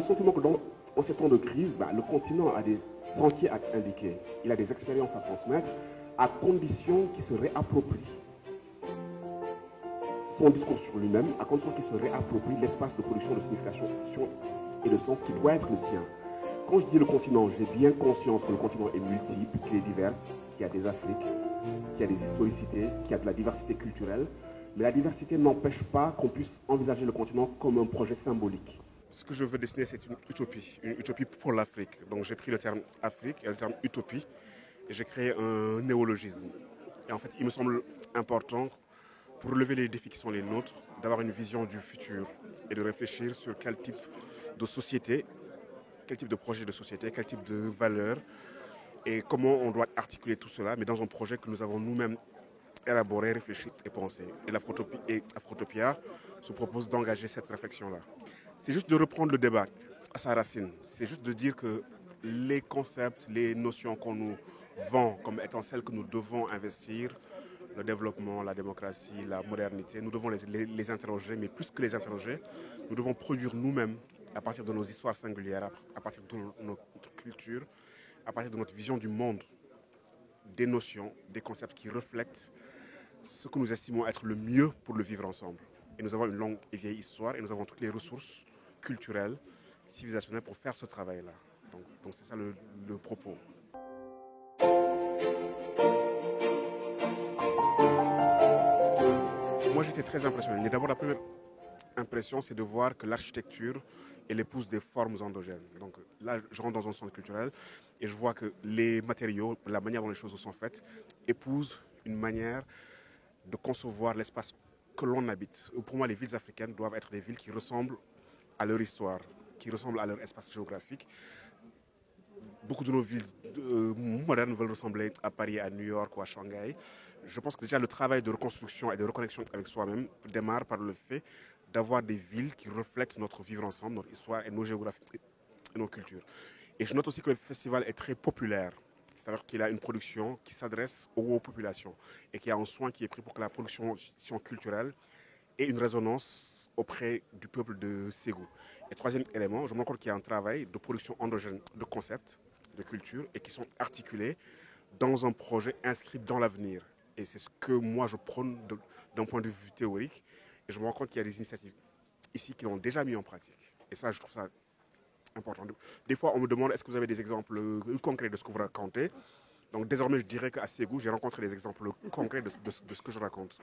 sentiment que en ces temps de crise, le continent a des sentiers à indiquer, il a des expériences à transmettre, à condition qu'il se réapproprie son discours sur lui-même, à condition qu'il se réapproprie l'espace de production de signification et de sens qui doit être le sien. Quand je dis le continent, j'ai bien conscience que le continent est multiple, qu'il est divers, qu'il y a des Afriques, qu'il y a des historicités, qu'il y a de la diversité culturelle, mais la diversité n'empêche pas qu'on puisse envisager le continent comme un projet symbolique. Ce que je veux dessiner, c'est une utopie pour l'Afrique. Donc j'ai pris le terme Afrique et le terme utopie, et j'ai créé un néologisme. Et en fait, il me semble important, pour relever les défis qui sont les nôtres, d'avoir une vision du futur et de réfléchir sur quel type de société, quel type de projet de société, quel type de valeurs et comment on doit articuler tout cela, mais dans un projet que nous avons nous-mêmes élaboré, réfléchi et pensé. Et Afrotopia se propose d'engager cette réflexion-là. C'est juste de reprendre le débat à sa racine. C'est juste de dire que les concepts, les notions qu'on nous vend comme étant celles que nous devons investir, le développement, la démocratie, la modernité, nous devons les interroger, mais plus que les interroger, nous devons produire nous-mêmes, à partir de nos histoires singulières, à partir de notre culture, à partir de notre vision du monde, des notions, des concepts qui reflètent ce que nous estimons être le mieux pour le vivre ensemble. Et nous avons une longue et vieille histoire et nous avons toutes les ressources culturelles, civilisationnelles pour faire ce travail-là. Donc c'est ça le propos. Moi j'étais très impressionné. Mais d'abord la première impression c'est de voir que l'architecture est l'épouse des formes endogènes. Donc là je rentre dans un centre culturel et je vois que les matériaux, la manière dont les choses sont faites, épousent une manière de concevoir l'espace que l'on habite. Pour moi, les villes africaines doivent être des villes qui ressemblent à leur histoire, qui ressemblent à leur espace géographique. Beaucoup de nos villes modernes veulent ressembler à Paris, à New York ou à Shanghai. Je pense que déjà le travail de reconstruction et de reconnexion avec soi-même démarre par le fait d'avoir des villes qui reflètent notre vivre ensemble, notre histoire et nos géographies et nos cultures. Et je note aussi que le festival est très populaire. C'est-à-dire qu'il a une production qui s'adresse aux populations et qu'il y a un soin qui est pris pour que la production culturelle ait une résonance auprès du peuple de Ségou. Et troisième élément, je me rends compte qu'il y a un travail de production endogène de concepts, de culture et qui sont articulés dans un projet inscrit dans l'avenir. Et c'est ce que moi je prône d'un point de vue théorique. Et je me rends compte qu'il y a des initiatives ici qui l'ont déjà mis en pratique. Et ça, je trouve ça important. Des fois, on me demande est-ce que vous avez des exemples concrets de ce que vous racontez. Donc désormais, je dirais qu'à Ségou, j'ai rencontré des exemples concrets de ce que je raconte.